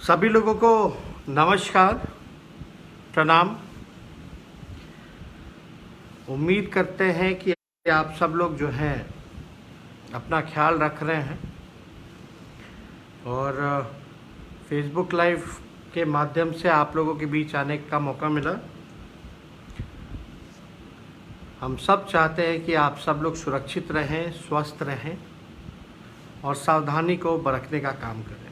सभी लोगों को नमस्कार, प्रणाम। उम्मीद करते हैं कि आप सब लोग जो हैं अपना ख्याल रख रहे हैं और फेसबुक लाइव के माध्यम से आप लोगों के बीच आने का मौका मिला। हम सब चाहते हैं कि आप सब लोग सुरक्षित रहें, स्वस्थ रहें और सावधानी को बरतने का काम करें।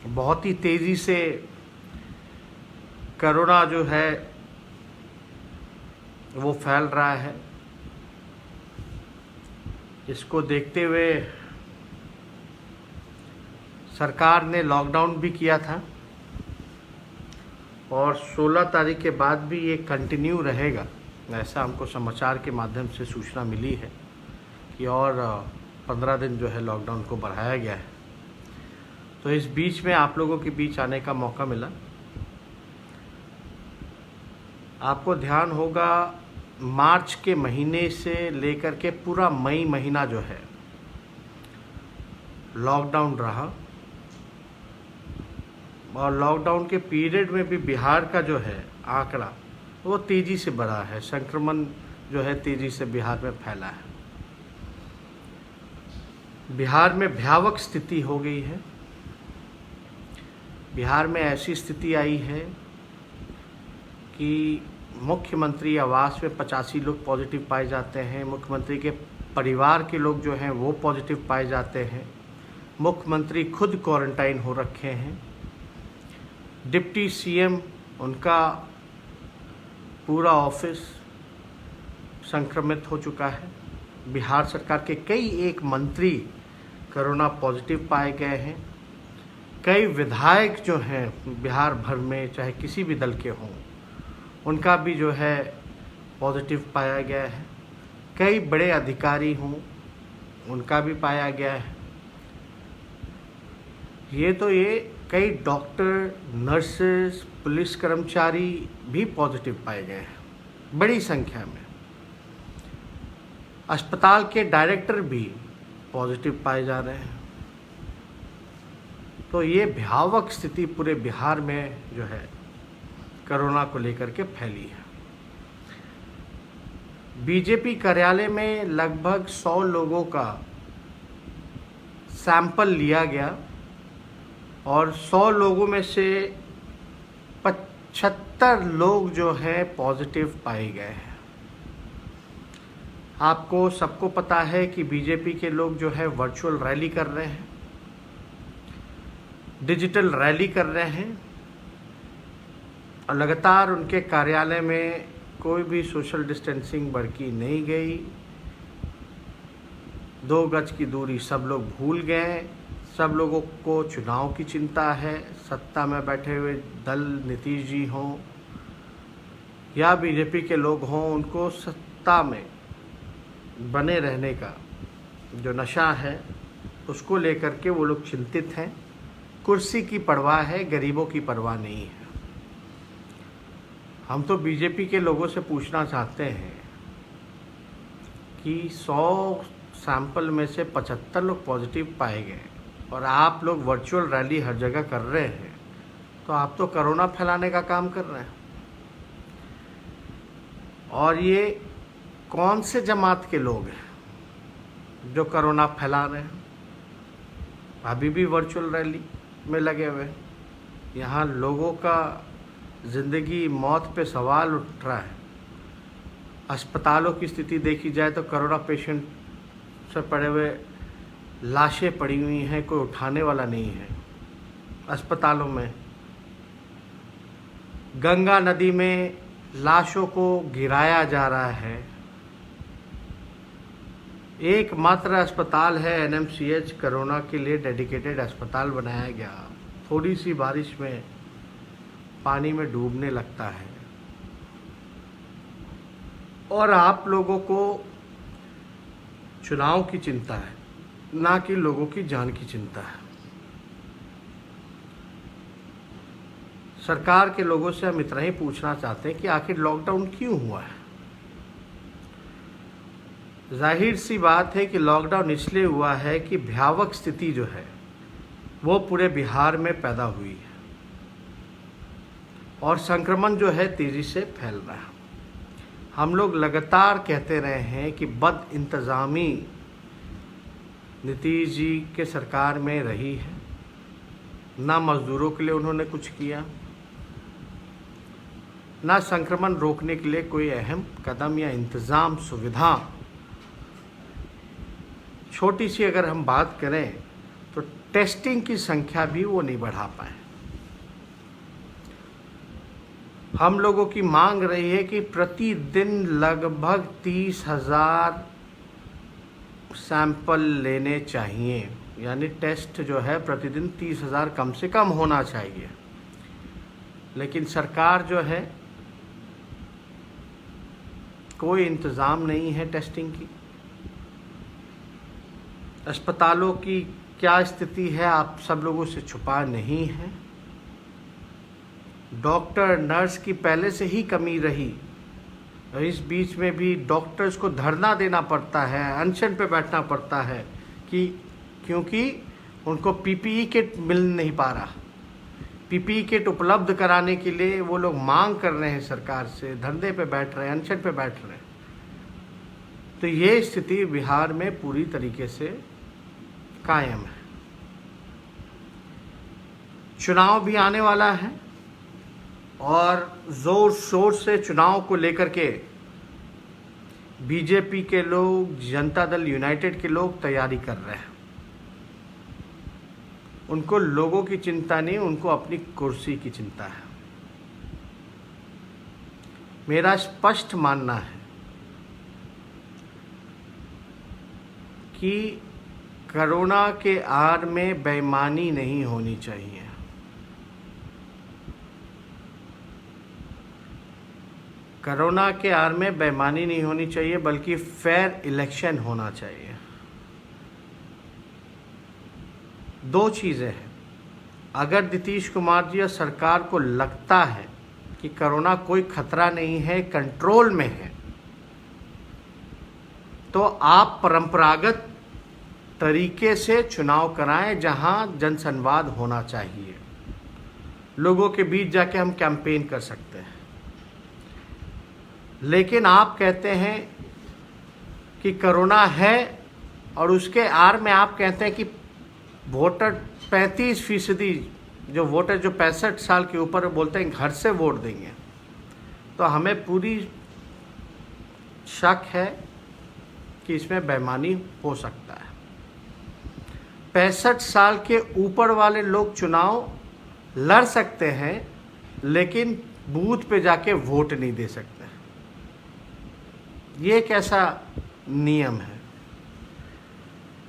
बहुत ही तेज़ी से कोरोना जो है वो फैल रहा है। इसको देखते हुए सरकार ने लॉकडाउन भी किया था और 16 तारीख के बाद भी ये कंटिन्यू रहेगा, ऐसा हमको समाचार के माध्यम से सूचना मिली है कि और 15 दिन जो है लॉकडाउन को बढ़ाया गया है। तो इस बीच में आप लोगों के बीच आने का मौका मिला। आपको ध्यान होगा मार्च के महीने से लेकर के पूरा मई महीना जो है लॉकडाउन रहा और लॉकडाउन के पीरियड में भी बिहार का जो है आंकड़ा वो तेज़ी से बढ़ा है। संक्रमण जो है तेज़ी से बिहार में फैला है। बिहार में भयावह स्थिति हो गई है। बिहार में ऐसी स्थिति आई है कि मुख्यमंत्री आवास में 85 लोग पॉजिटिव पाए जाते हैं। मुख्यमंत्री के परिवार के लोग जो हैं वो पॉजिटिव पाए जाते हैं। मुख्यमंत्री खुद क्वारंटाइन हो रखे हैं। डिप्टी सीएम उनका पूरा ऑफिस संक्रमित हो चुका है। बिहार सरकार के कई एक मंत्री कोरोना पॉजिटिव पाए गए हैं। कई विधायक जो हैं बिहार भर में चाहे किसी भी दल के हों उनका भी जो है पॉजिटिव पाया गया है। कई बड़े अधिकारी हों उनका भी पाया गया है। ये कई डॉक्टर, नर्सेस, पुलिस कर्मचारी भी पॉजिटिव पाए गए हैं बड़ी संख्या में। अस्पताल के डायरेक्टर भी पॉजिटिव पाए जा रहे हैं। तो ये भयावह स्थिति पूरे बिहार में जो है कोरोना को लेकर के फैली है। बीजेपी कार्यालय में लगभग 100 लोगों का सैंपल लिया गया और 100 लोगों में से 75 लोग जो हैं पॉजिटिव पाए गए हैं। आपको सबको पता है कि बीजेपी के लोग जो है वर्चुअल रैली कर रहे हैं, डिजिटल रैली कर रहे हैं और लगातार उनके कार्यालय में कोई भी सोशल डिस्टेंसिंग बरती नहीं गई। 2 गज की दूरी सब लोग भूल गए। सब लोगों को चुनाव की चिंता है। सत्ता में बैठे हुए दल नीतीश जी हों या बीजेपी के लोग हों, उनको सत्ता में बने रहने का जो नशा है उसको लेकर के वो लोग चिंतित हैं। कुर्सी की परवाह है, गरीबों की परवाह नहीं है। हम तो बीजेपी के लोगों से पूछना चाहते हैं कि 100 सैंपल में से 75 लोग पॉजिटिव पाए गए और आप लोग वर्चुअल रैली हर जगह कर रहे हैं, तो आप तो कोरोना फैलाने का काम कर रहे हैं। और ये कौन से जमात के लोग हैं जो कोरोना फैला रहे हैं? अभी भी वर्चुअल रैली में लगे हुए। यहाँ लोगों का ज़िंदगी मौत पे सवाल उठ रहा है। अस्पतालों की स्थिति देखी जाए तो कोरोना पेशेंट से पड़े हुए लाशें पड़ी हुई हैं, कोई उठाने वाला नहीं है। अस्पतालों में गंगा नदी में लाशों को गिराया जा रहा है। एकमात्र अस्पताल है एनएमसीएच, कोरोना के लिए डेडिकेटेड अस्पताल बनाया गया। थोड़ी सी बारिश में पानी में डूबने लगता है और आप लोगों को चुनाव की चिंता है, ना कि लोगों की जान की चिंता है। सरकार के लोगों से हम इतना ही पूछना चाहते हैं कि आखिर लॉकडाउन क्यों हुआ है। जाहिर सी बात है कि लॉकडाउन इसलिए हुआ है कि भयावह स्थिति जो है वो पूरे बिहार में पैदा हुई है और संक्रमण जो है तेज़ी से फैल रहा है। हम लोग लगातार कहते रहे हैं कि बद इंतज़ामी नीतीश जी के सरकार में रही है, ना मज़दूरों के लिए उन्होंने कुछ किया, ना संक्रमण रोकने के लिए कोई अहम कदम या इंतज़ाम सुविधा। छोटी सी अगर हम बात करें तो टेस्टिंग की संख्या भी वो नहीं बढ़ा पाए। हम लोगों की मांग रही है कि प्रतिदिन लगभग 30,000 सैंपल लेने चाहिए, यानी टेस्ट जो है प्रतिदिन 30,000 कम से कम होना चाहिए। लेकिन सरकार जो है कोई इंतज़ाम नहीं है टेस्टिंग की। अस्पतालों की क्या स्थिति है आप सब लोगों से छुपा नहीं है। डॉक्टर नर्स की पहले से ही कमी रही, इस बीच में भी डॉक्टर्स को धरना देना पड़ता है, अनशन पे बैठना पड़ता है क्योंकि उनको पीपीई किट मिल नहीं पा रहा। पीपीई किट उपलब्ध कराने के लिए वो लोग मांग कर रहे हैं सरकार से, धरने पे बैठ रहे हैं, अनशन पे बैठ रहे हैं। तो ये स्थिति बिहार में पूरी तरीके से कायम है। चुनाव भी आने वाला है और ज़ोर शोर से चुनाव को लेकर के बीजेपी के लोग, जनता दल यूनाइटेड के लोग तैयारी कर रहे हैं। उनको लोगों की चिंता नहीं, उनको अपनी कुर्सी की चिंता है। मेरा स्पष्ट मानना है कि कोरोना के आड़ में बेईमानी नहीं होनी चाहिए। कोरोना के आड़ में बेईमानी नहीं होनी चाहिए, बल्कि फेयर इलेक्शन होना चाहिए। दो चीज़ें हैं। अगर नीतीश कुमार जी और सरकार को लगता है कि कोरोना कोई खतरा नहीं है, कंट्रोल में है, तो आप परंपरागत तरीके से चुनाव कराएं जहां जनसंवाद होना चाहिए। लोगों के बीच जाके हम कैंपेन कर सकते हैं। लेकिन आप कहते हैं कि कोरोना है और उसके आड़ में आप कहते हैं कि वोटर 35% जो वोटर जो 65 साल के ऊपर बोलते हैं घर से वोट देंगे, तो हमें पूरी शक है कि इसमें बेईमानी हो सकता है। 65 साल के ऊपर वाले लोग चुनाव लड़ सकते हैं, लेकिन बूथ पे जाके वोट नहीं दे सकते। ये कैसा नियम है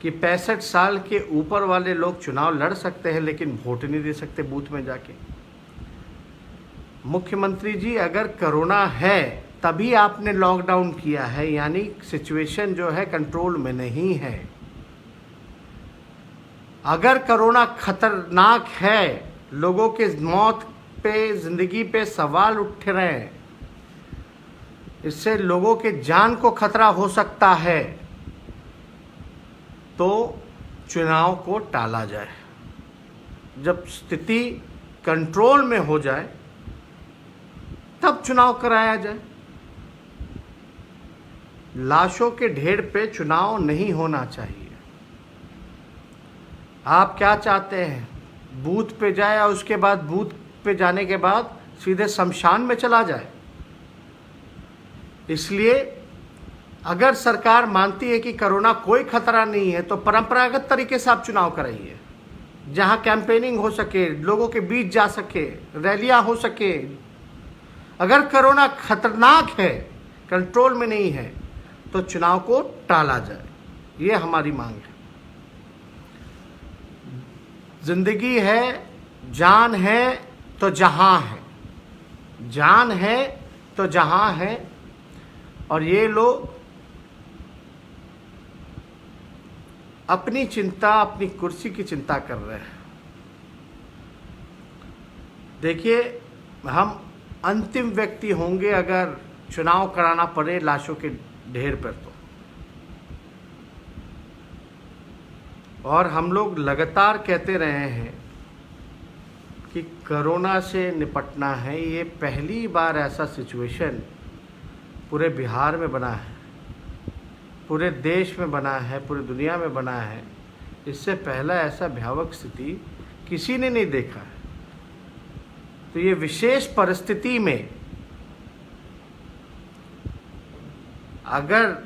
कि 65 साल के ऊपर वाले लोग चुनाव लड़ सकते हैं लेकिन वोट नहीं दे सकते बूथ में जाके। मुख्यमंत्री जी, अगर कोरोना है तभी आपने लॉकडाउन किया है, यानी सिचुएशन जो है कंट्रोल में नहीं है। अगर कोरोना खतरनाक है, लोगों के मौत पे, जिंदगी पे सवाल उठ रहे हैं, इससे लोगों के जान को खतरा हो सकता है, तो चुनाव को टाला जाए। जब स्थिति कंट्रोल में हो जाए तब चुनाव कराया जाए। लाशों के ढेर पे चुनाव नहीं होना चाहिए। आप क्या चाहते हैं, बूथ पे जाए और उसके बाद बूथ पे जाने के बाद सीधे शमशान में चला जाए? इसलिए अगर सरकार मानती है कि कोरोना कोई खतरा नहीं है, तो परंपरागत तरीके से आप चुनाव कराइए, जहां कैंपेनिंग हो सके, लोगों के बीच जा सके, रैलियां हो सके। अगर कोरोना खतरनाक है, कंट्रोल में नहीं है, तो चुनाव को टाला जाए। ये हमारी मांग है। जिंदगी है, जान है तो जहां है, जान है तो जहां है। और ये लोग अपनी चिंता, अपनी कुर्सी की चिंता कर रहे हैं। देखिए, हम अंतिम व्यक्ति होंगे अगर चुनाव कराना पड़े लाशों के ढेर पर, तो और हम लोग लगातार कहते रहे हैं कि कोरोना से निपटना है। ये पहली बार ऐसा सिचुएशन पूरे बिहार में बना है, पूरे देश में बना है, पूरी दुनिया में बना है। इससे पहला ऐसा भयावह स्थिति किसी ने नहीं देखा है। तो ये विशेष परिस्थिति में अगर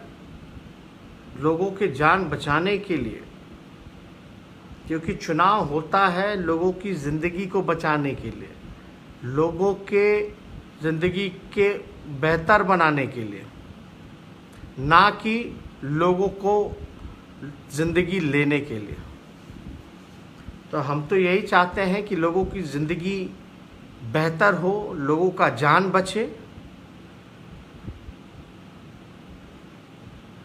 लोगों की जान बचाने के लिए, क्योंकि चुनाव होता है लोगों की ज़िंदगी को बचाने के लिए, लोगों के ज़िंदगी के बेहतर बनाने के लिए, ना कि लोगों को ज़िंदगी लेने के लिए। तो हम तो यही चाहते हैं कि लोगों की ज़िंदगी बेहतर हो, लोगों का जान बचे।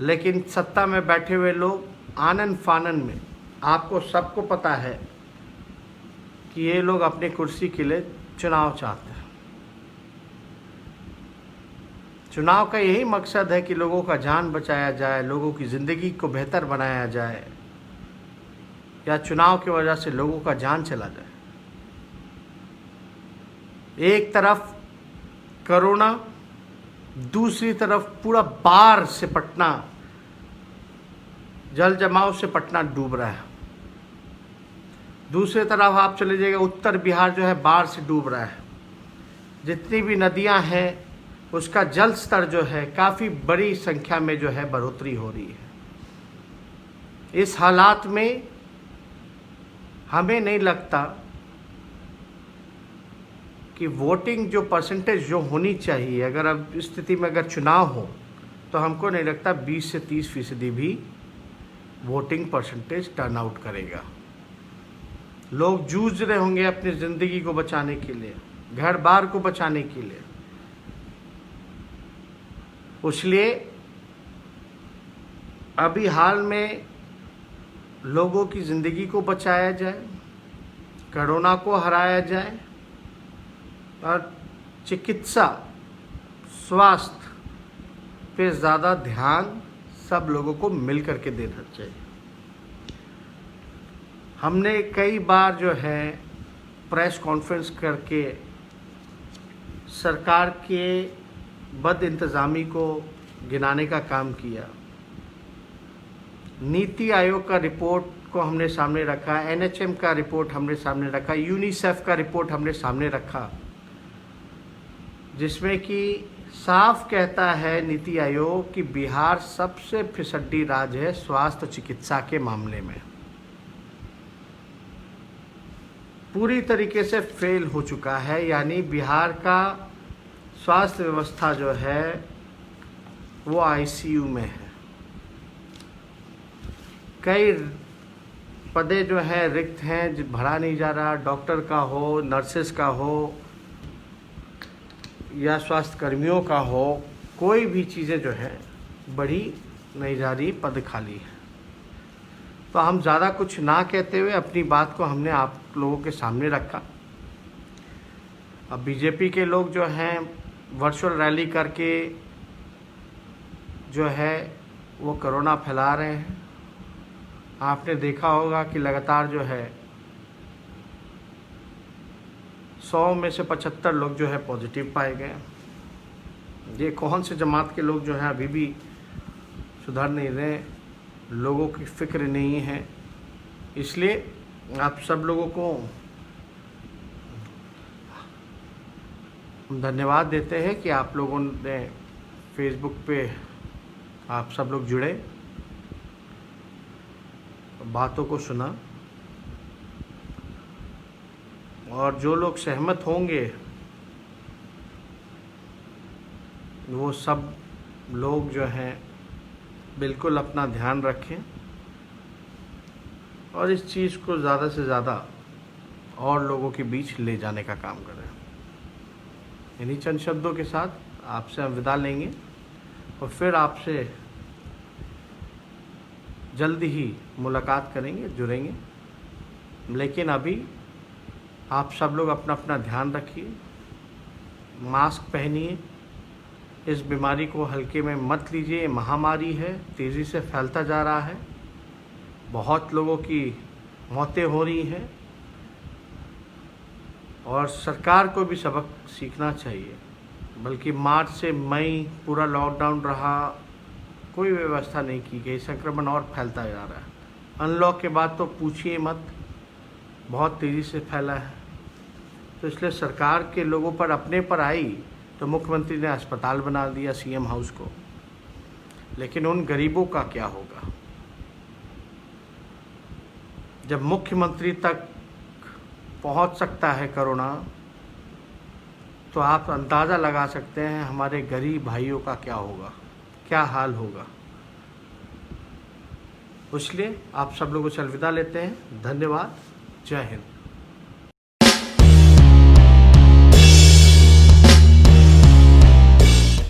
लेकिन सत्ता में बैठे हुए लोग आनन फानन में, आपको सबको पता है कि ये लोग अपनी कुर्सी के लिए चुनाव चाहते हैं। चुनाव का यही मकसद है कि लोगों का जान बचाया जाए, लोगों की ज़िंदगी को बेहतर बनाया जाए, या चुनाव की वजह से लोगों का जान चला जाए। एक तरफ कोरोना, दूसरी तरफ पूरा बाढ़ से पटना, जल जमाव से पटना डूब रहा है। दूसरी तरफ आप चले जाइएगा, उत्तर बिहार जो है बाढ़ से डूब रहा है। जितनी भी नदियां हैं उसका जल स्तर जो है काफ़ी बड़ी संख्या में जो है बढ़ोतरी हो रही है। इस हालात में हमें नहीं लगता कि वोटिंग जो परसेंटेज जो होनी चाहिए, अगर अब इस स्थिति में अगर चुनाव हो तो हमको नहीं लगता 20 से 30% भी वोटिंग परसेंटेज टर्न आउट करेगा। लोग जूझ रहे होंगे अपनी ज़िंदगी को बचाने के लिए, घर बार को बचाने के लिए। इसलिए अभी हाल में लोगों की ज़िंदगी को बचाया जाए, कोरोना को हराया जाए और चिकित्सा स्वास्थ्य पे ज़्यादा ध्यान सब लोगों को मिल करके देना चाहिए। हमने कई बार जो है प्रेस कॉन्फ्रेंस करके सरकार के बद इंतज़ामी को गिनाने का काम किया। नीति आयोग का रिपोर्ट को हमने सामने रखा, एनएचएम का रिपोर्ट हमने सामने रखा, यूनिसेफ का रिपोर्ट हमने सामने रखा, जिसमें कि साफ कहता है नीति आयोग कि बिहार सबसे फिसड्डी राज्य है स्वास्थ्य चिकित्सा के मामले में। पूरी तरीके से फेल हो चुका है। यानी बिहार का स्वास्थ्य व्यवस्था जो है वो आईसीयू में है। कई पदे जो हैं रिक्त हैं, भरा नहीं जा रहा। डॉक्टर का हो, नर्सेस का हो या स्वास्थ्य कर्मियों का हो, कोई भी चीज़ें जो है बढ़ी नहीं जा रही, पद खाली है। तो हम ज़्यादा कुछ ना कहते हुए अपनी बात को हमने आप लोगों के सामने रखा। अब बीजेपी के लोग जो हैं वर्चुअल रैली करके जो है वो कोरोना फैला रहे हैं। आपने देखा होगा कि लगातार जो है 100 में से 75 लोग जो है पॉजिटिव पाए गए। ये कौन से जमात के लोग जो हैं अभी भी सुधर नहीं रहे, लोगों की फिक्र नहीं है। इसलिए आप सब लोगों को हम धन्यवाद देते हैं कि आप लोगों ने फेसबुक पे आप सब लोग जुड़े, बातों को सुना, और जो लोग सहमत होंगे वो सब लोग जो हैं बिल्कुल अपना ध्यान रखें और इस चीज़ को ज़्यादा से ज़्यादा और लोगों के बीच ले जाने का काम करें। इन्हीं चंद शब्दों के साथ आपसे हम विदा लेंगे और फिर आपसे जल्दी ही मुलाकात करेंगे, जुड़ेंगे। लेकिन अभी आप सब लोग अपना अपना ध्यान रखिए, मास्क पहनिए, इस बीमारी को हल्के में मत लीजिए। महामारी है, तेज़ी से फैलता जा रहा है बहुत लोगों की मौतें हो रही हैं और सरकार को भी सबक सीखना चाहिए। बल्कि मार्च से मई पूरा लॉकडाउन रहा, कोई व्यवस्था नहीं की गई, संक्रमण और फैलता जा रहा है। अनलॉक के बाद तो पूछिए मत, बहुत तेज़ी से फैला है। तो इसलिए सरकार के लोगों पर अपने पर आई तो मुख्यमंत्री ने अस्पताल बना दिया सीएम हाउस को, लेकिन उन गरीबों का क्या होगा? जब मुख्यमंत्री तक पहुंच सकता है कोरोना, तो आप अंदाज़ा लगा सकते हैं हमारे गरीब भाइयों का क्या होगा, क्या हाल होगा। इसलिए आप सब लोगों से अलविदा लेते हैं। धन्यवाद। जय हिंद।